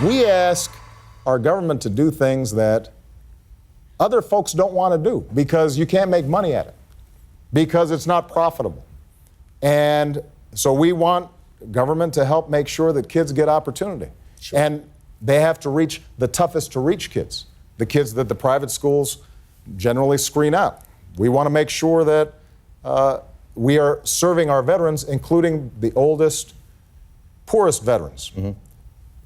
We ask our government to do things that other folks don't want to do because you can't make money at it, because it's not profitable. And so we want government to help make sure that kids get opportunity. Sure. And they have to reach the toughest to reach kids, the kids that the private schools generally screen out. We want to make sure that we are serving our veterans, including the oldest, poorest veterans. Mm-hmm.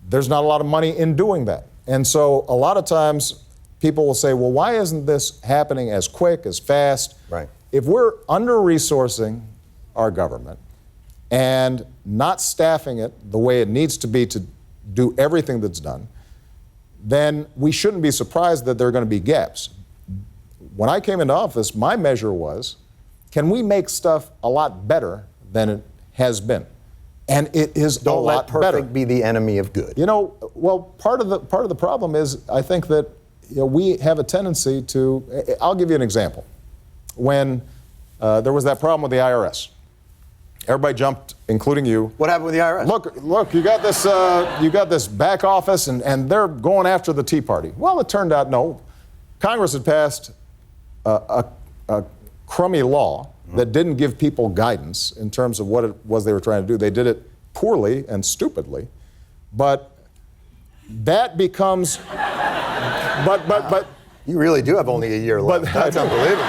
There's not a lot of money in doing that. And so a lot of times people will say, well, why isn't this happening as quick, as fast? Right. If we're under-resourcing our government and not staffing it the way it needs to be to do everything that's done, then we shouldn't be surprised that there are going to be gaps. When I came into office, my measure was, can we make stuff a lot better than it has been? And it is a lot better. Don't let perfect be the enemy of good. You know, well, part of the problem is I think that we have a tendency to. I'll give you an example. When there was that problem with the IRS, everybody jumped, including you. What happened with the IRS? Look, you got this back office, and they're going after the Tea Party. Well, it turned out no. Congress had passed a crummy law that didn't give people guidance in terms of what it was they were trying to do. They did it poorly and stupidly, but that becomes. But you really do have only a year left. That's unbelievable.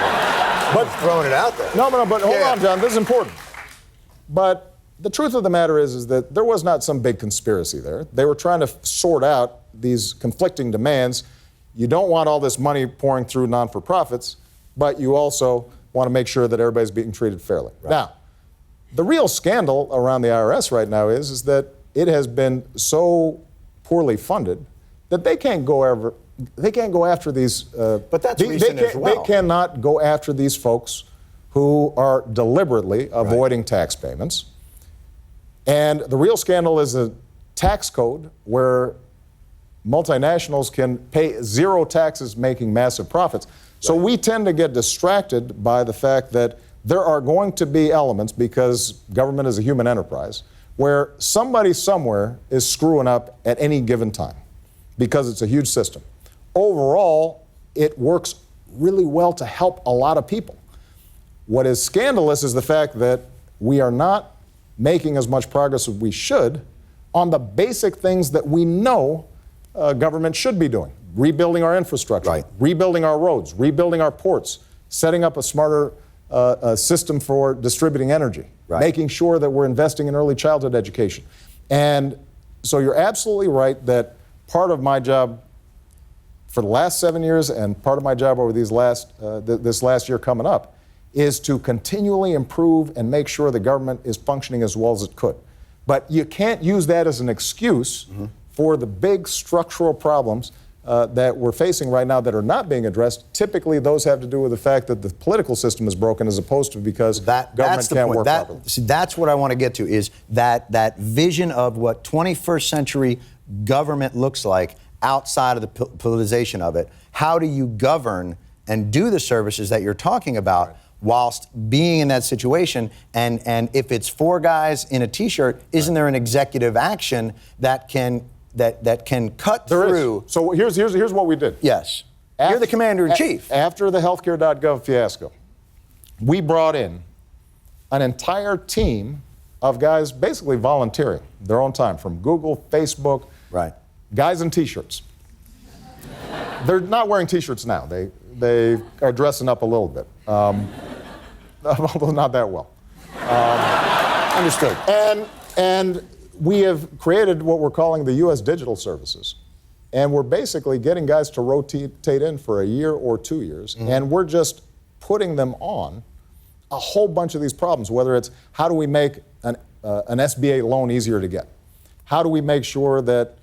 But throwing it out there. No, but hold on, John. This is important. But the truth of the matter is that there was not some big conspiracy there. They were trying to sort out these conflicting demands. You don't want all this money pouring through non-for-profits, but you also want to make sure that everybody's being treated fairly. Right. Now, the real scandal around the IRS right now is that it has been so poorly funded that they can't go after these. But that's recent as well. They cannot go after these folks who are deliberately avoiding tax payments. And the real scandal is a tax code where multinationals can pay zero taxes making massive profits. So we tend to get distracted by the fact that there are going to be elements, because government is a human enterprise, where somebody somewhere is screwing up at any given time because it's a huge system. Overall, it works really well to help a lot of people. What is scandalous is the fact that we are not making as much progress as we should on the basic things that we know government should be doing. Rebuilding our infrastructure, rebuilding our roads, rebuilding our ports, setting up a smarter system for distributing energy, making sure that we're investing in early childhood education. And so you're absolutely right that part of my job for the last 7 years and part of my job over these this last year coming up is to continually improve and make sure the government is functioning as well as it could. But you can't use that as an excuse for the big structural problems that we're facing right now that are not being addressed. Typically, those have to do with the fact that the political system is broken as opposed to because government can't work properly. See, that's what I want to get to, is that vision of what 21st century government looks like outside of the politicization of it. How do you govern and do the services that you're talking about whilst being in that situation? And if it's four guys in a T-shirt, isn't there an executive action that can cut through? So here's what we did. Yes. You're the commander-in-chief. After the healthcare.gov fiasco, we brought in an entire team of guys basically volunteering their own time from Google, Facebook, guys in T-shirts. They're not wearing T-shirts now. They are dressing up a little bit, although not that well. Understood. And we have created what we're calling the U.S. Digital Services. And we're basically getting guys to rotate in for a year or 2 years. And we're just putting them on a whole bunch of these problems, whether it's how do we make an SBA loan easier to get? How do we make sure that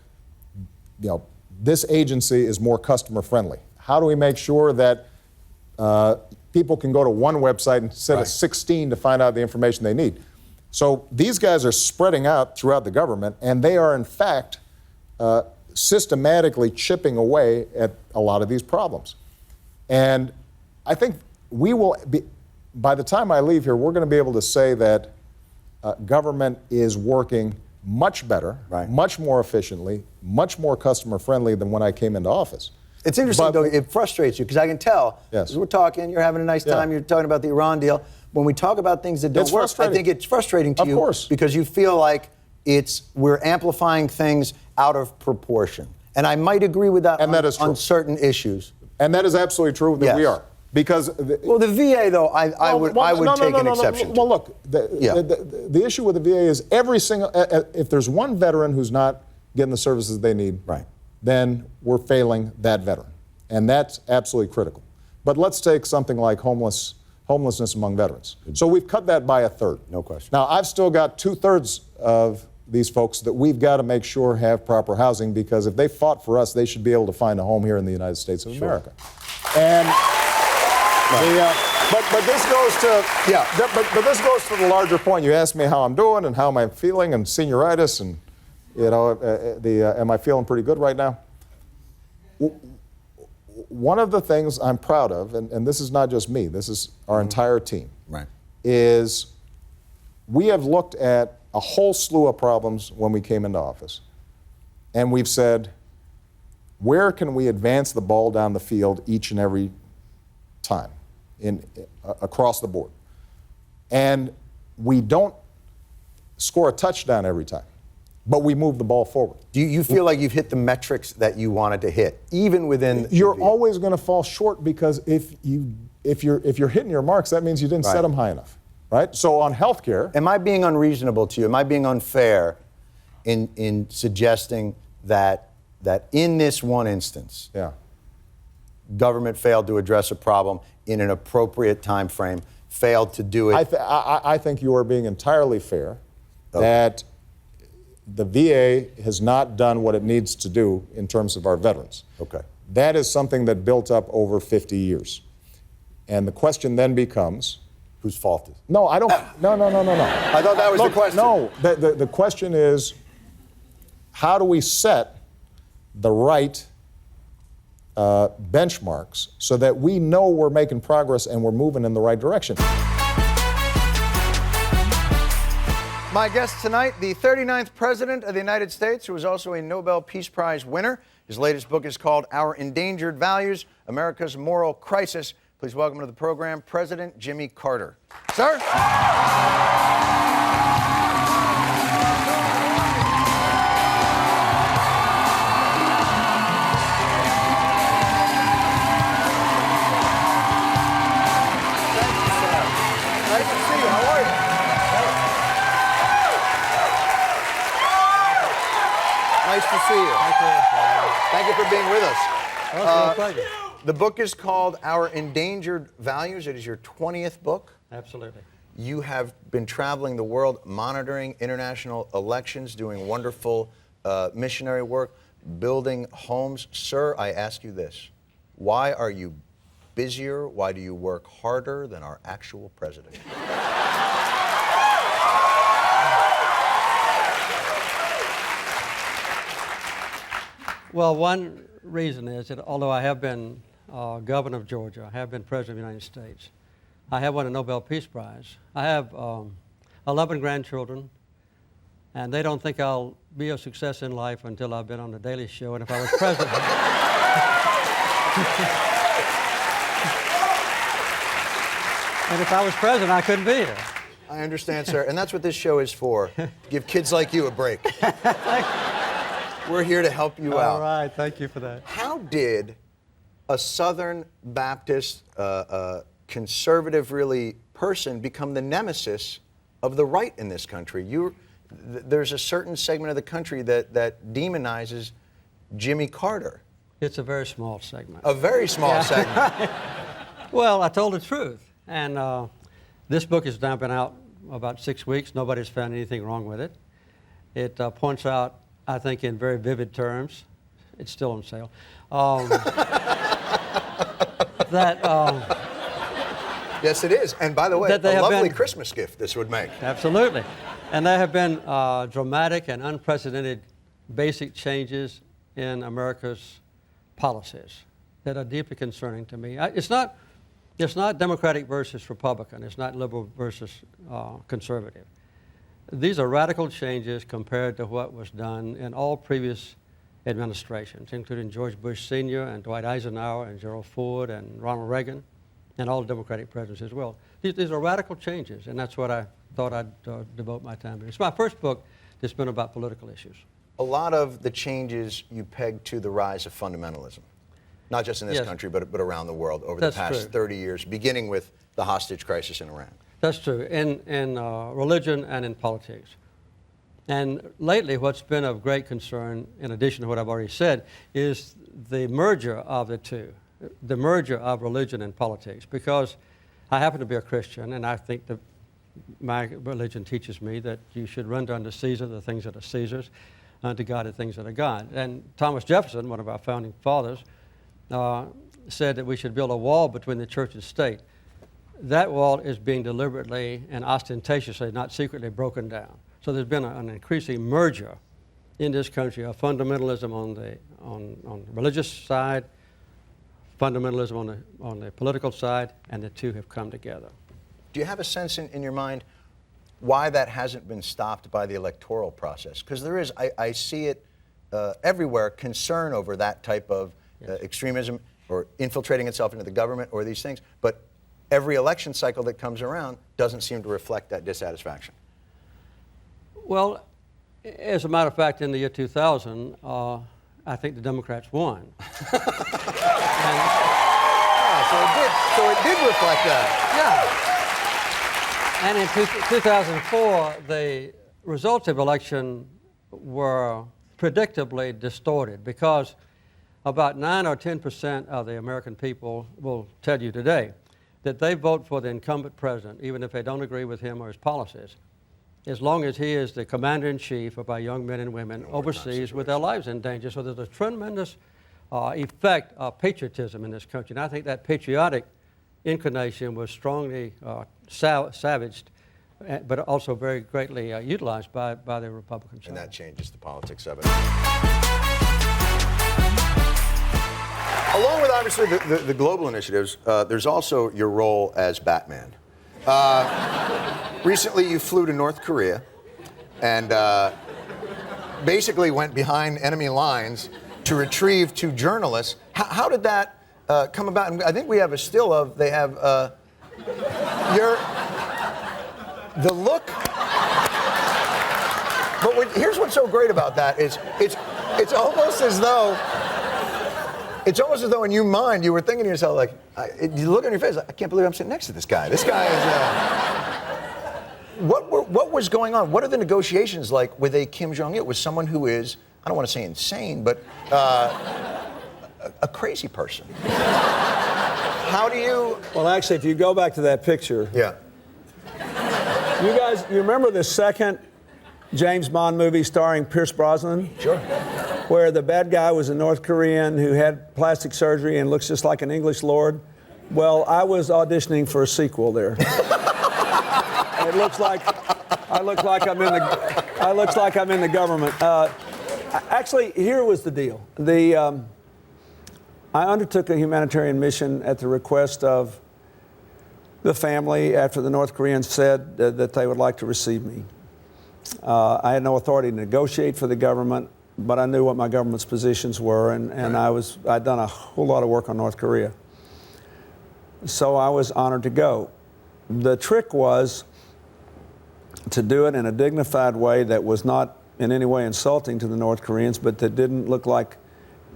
this agency is more customer friendly? How do we make sure that people can go to one website instead of 16 to find out the information they need? So these guys are spreading out throughout the government, and they are, in fact, systematically chipping away at a lot of these problems. And I think we will be, by the time I leave here, we're going to be able to say that government is working much better, Right. much more efficiently, much more customer friendly than when I came into office. It's interesting, But- though, it frustrates you, because I can tell, Yes. as we're talking, you're having a nice time, Yeah. you're talking about the Iran deal. When we talk about things that don't It's work, I frustrating. think it's frustrating to Of you course. because you feel like we're amplifying things out of proportion. And I might agree with that, And that is on true. certain issues. And that is absolutely true that we Yes. are. Because Well, the VA, though, I would take an exception to. Well, look, the issue with the VA is every single, if there's one veteran who's not getting the services they need, Right. then we're failing that veteran. And that's absolutely critical. But let's take something like homelessness among veterans. So we've cut that by a third. No question. Now, I've still got 2/3 of these folks that we've got to make sure have proper housing, because if they fought for us, they should be able to find a home here in the United States of America. And but this goes to but this goes to the larger point. You asked me how I'm doing and how am I feeling, and senioritis, and am I feeling pretty good right now? One of the things I'm proud of, and this is not just me, this is our entire team, Right. is we have looked at a whole slew of problems when we came into office, and we've said, where can we advance the ball down the field each and every time across the board? And we don't score a touchdown every time, but we move the ball forward. Do you feel like you've hit the metrics that you wanted to hit, even within? You're always going to fall short, because if you're hitting your marks, that means you didn't set them high enough, right? So on healthcare, Am I being unreasonable to you? Am I being unfair in suggesting that in this one instance, yeah, government failed to address a problem in an appropriate time frame, failed to do it? I think you are being entirely fair that the VA has not done what it needs to do in terms of our veterans. Okay. That is something that built up over 50 years. And the question then becomes, Whose fault is it? no, I don't, no. I thought that was the question. No, the question is, how do we set the right benchmarks so that we know we're making progress and we're moving in the right direction? My guest tonight, the 39th President of the United States, who is also a Nobel Peace Prize winner. His latest book is called Our Endangered Values, America's Moral Crisis. Please welcome to the program, President Jimmy Carter. Sir? Nice to see you. How are you? Nice to see you. Thank you for being with us. Pleasure. The book is called Our Endangered Values. It is your 20th book. Absolutely. You have been traveling the world, monitoring international elections, doing wonderful missionary work, building homes. Sir, I ask you this. Why are you busier? Why do you work harder than our actual president? Well, one reason is that although I have been governor of Georgia, I have been president of the United States, I have won a Nobel Peace Prize. I have 11 grandchildren, and they don't think I'll be a success in life until I've been on the Daily Show. And if I was president, I couldn't be here. I understand, sir, and that's what this show is for. Give kids like you a break. We're here to help you out. All right, thank you for that. How did a Southern Baptist, conservative, really, person become the nemesis of the right in this country? There's a certain segment of the country that demonizes Jimmy Carter. It's a very small segment. A very small segment. Well, I told the truth. And this book has now been out about 6 weeks. Nobody's found anything wrong with it. It points out, I think, in very vivid terms, it's still on sale, that Yes, it is. And by the way, That they a have lovely been- Christmas gift this would make. absolutely. And there have been dramatic and unprecedented basic changes in America's policies that are deeply concerning to me. It's not Democratic versus Republican. It's not liberal versus conservative. these are radical changes compared to what was done in all previous administrations, including George Bush Sr. and Dwight Eisenhower and Gerald Ford and Ronald Reagan and all Democratic presidents as well. These are radical changes, and that's what I thought I'd devote my time to. It's my first book that's been about political issues. A lot of the changes you peg to the rise of fundamentalism, not just in this country, but around the world over the past 30 years, beginning with the hostage crisis in Iran. That's true, in religion and in politics. And lately, what's been of great concern, in addition to what I've already said, is the merger of the two, the merger of religion and politics. Because I happen to be a Christian, and I think that my religion teaches me that you should render unto Caesar the things that are Caesar's, unto God the things that are God. And Thomas Jefferson, one of our founding fathers, said that we should build a wall between the church and state. That wall is being deliberately and ostentatiously, not secretly, broken down. So there's been an increasing merger in this country of fundamentalism on the religious side, fundamentalism on the political side, and the two have come together. Do you have a sense in your mind why that hasn't been stopped by the electoral process? Because there is, I see it everywhere, concern over that type of extremism or infiltrating itself into the government or these things. But every election cycle that comes around doesn't seem to reflect that dissatisfaction. Well, as a matter of fact, in the year 2000, I think the Democrats won. So it did reflect that. Yeah. And in 2004, the results of election were predictably distorted because about 9 or 10% of the American people will tell you today that they vote for the incumbent president, even if they don't agree with him or his policies, as long as he is the commander-in-chief of our young men and women overseas with their lives in danger. So there's a tremendous effect of patriotism in this country. And I think that patriotic inclination was strongly savaged, but also very greatly utilized by the Republicans. And that changes the politics of it. Along with, obviously, the global initiatives, there's also your role as Batman. Recently, you flew to North Korea and basically went behind enemy lines to retrieve 2 journalists. How did that come about? And I think we have a still of, they have the look. But here's what's so great about that is it's almost as though in your mind you were thinking to yourself, like, you look on your face, like, I can't believe I'm sitting next to this guy. This guy is. What was going on? What are the negotiations like with a Kim Jong-il, with someone who is, I don't want to say insane, but a crazy person? How do you? Well, actually, if you go back to that picture, yeah. You remember the second James Bond movie starring Pierce Brosnan? Sure. Where the bad guy was a North Korean who had plastic surgery and looks just like an English lord? Well, I was auditioning for a sequel there. It looks like I look like I'm in the government. Actually, here was the deal. I undertook a humanitarian mission at the request of the family after the North Koreans said that they would like to receive me. I had no authority to negotiate for the government, but I knew what my government's positions were, and I'd done a whole lot of work on North Korea. So I was honored to go. The trick was to do it in a dignified way that was not in any way insulting to the North Koreans, but that didn't look like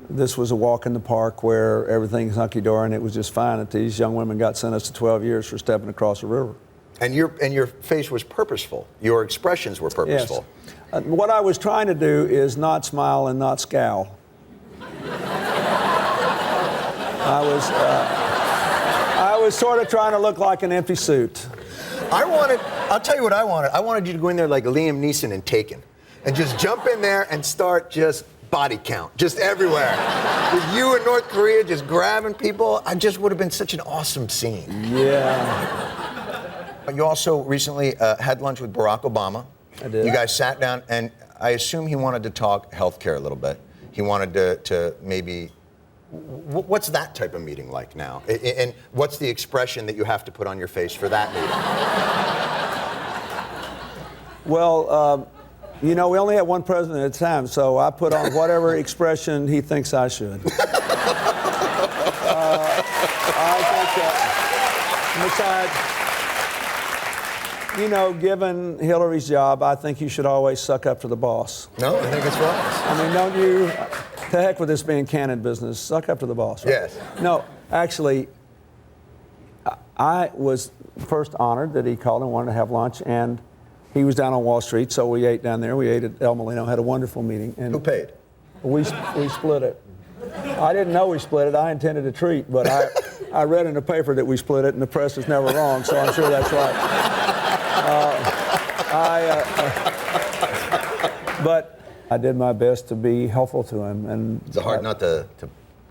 this was a walk in the park where everything's hunky-dory and it was just fine, that these young women got sentenced to 12 years for stepping across a river. And your face was purposeful. Your expressions were purposeful. Yes. What I was trying to do is not smile and not scowl. I was sort of trying to look like an empty suit. I'll tell you what I wanted. I wanted you to go in there like Liam Neeson in Taken and just jump in there and start just body count, just everywhere. With you in North Korea just grabbing people, I just would have been such an awesome scene. Yeah. You also recently had lunch with Barack Obama. I did. You guys sat down, and I assume he wanted to talk healthcare a little bit. He wanted to maybe. What's that type of meeting like now? And what's the expression that you have to put on your face for that meeting? Well, you know, we only have one president at a time, so I put on whatever expression he thinks I should. I think, besides, you know, given Hillary's job, I think you should always suck up to the boss. No, I think it's wise. I mean, don't you? To heck with this being canon business. Suck up to the boss. Right? Yes. No, actually, I was first honored that he called and wanted to have lunch, and he was down on Wall Street, so we ate down there. We ate at El Molino, had a wonderful meeting. And Who paid? we split it. I didn't know we split it. I intended a treat, but I read in the paper that we split it, and the press is never wrong, so I'm sure that's right. But I did my best to be helpful to him. And It's a hard nut to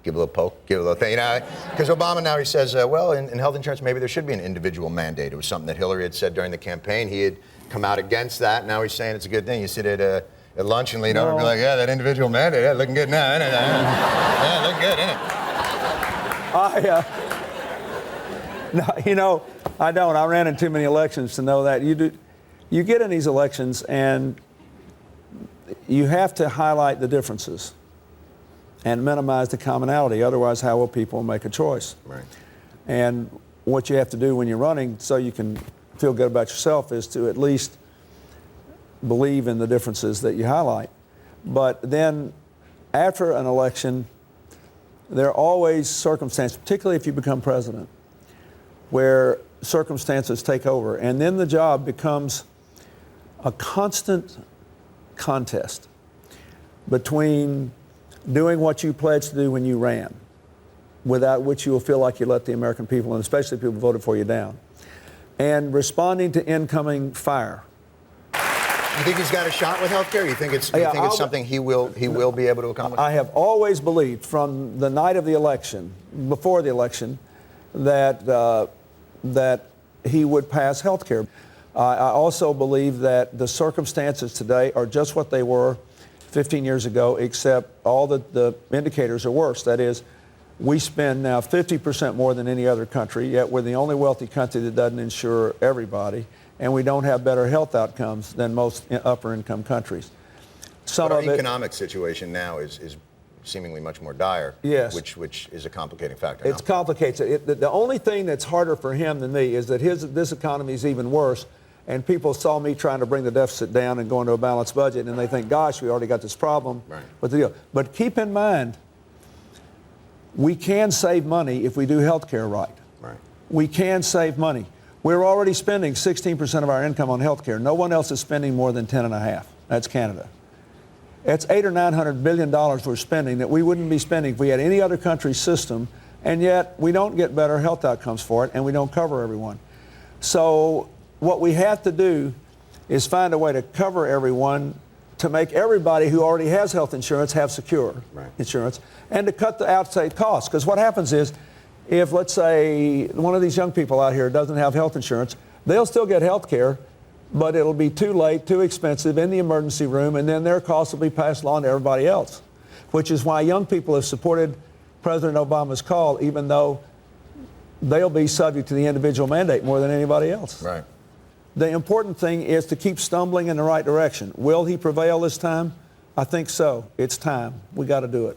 give a little poke, give a little thing. You know, because Obama now he says, well, in health insurance, maybe there should be an individual mandate. It was something that Hillary had said during the campaign. He had come out against that. Now he's saying it's a good thing. You sit at lunch and lean over and be like, yeah, that individual mandate, yeah, looking good now, isn't it? Yeah, looking good, isn't it? no, you know, I don't. I ran in too many elections to know that. You get in these elections and you have to highlight the differences and minimize the commonality. Otherwise, how will people make a choice? Right. And what you have to do when you're running so you can feel good about yourself is to at least believe in the differences that you highlight. But then after an election, there are always circumstances, particularly if you become president, where circumstances take over. And then the job becomes a constant contest between doing what you pledged to do when you ran, without which you will feel like you let the American people, and especially people who voted for you, down, and responding to incoming fire. You think he's got a shot with health care? You think it's something he will be able to accomplish? I have always believed from the night of the election, before the election, that he would pass health care. I also believe that the circumstances today are just what they were 15 years ago, except all the indicators are worse. That is, we spend now 50% more than any other country, yet we're the only wealthy country that doesn't insure everybody, and we don't have better health outcomes than most upper income countries. But our economic situation now is seemingly much more dire, yes, which is a complicating factor. It's complicated. The only thing that's harder for him than me is that this economy is even worse, and people saw me trying to bring the deficit down and go into a balanced budget, and they think, gosh, we already got this problem. Right. But the deal. But keep in mind, we can save money if we do health care right. Right. We can save money. We're already spending 16% of our income on health care. No one else is spending more than 10.5. That's Canada. It's $800 or $900 billion we're spending that we wouldn't be spending if we had any other country's system, and yet we don't get better health outcomes for it, and we don't cover everyone. So what we have to do is find a way to cover everyone, to make everybody who already has health insurance have secure insurance, and to cut the outside costs. Because what happens is, if, let's say, one of these young people out here doesn't have health insurance, they'll still get health care, but it'll be too late, too expensive in the emergency room, and then their costs will be passed along to everybody else, which is why young people have supported President Obama's call, even though they'll be subject to the individual mandate more than anybody else. Right. The important thing is to keep stumbling in the right direction. Will he prevail this time? I think so. It's time. We got to do it.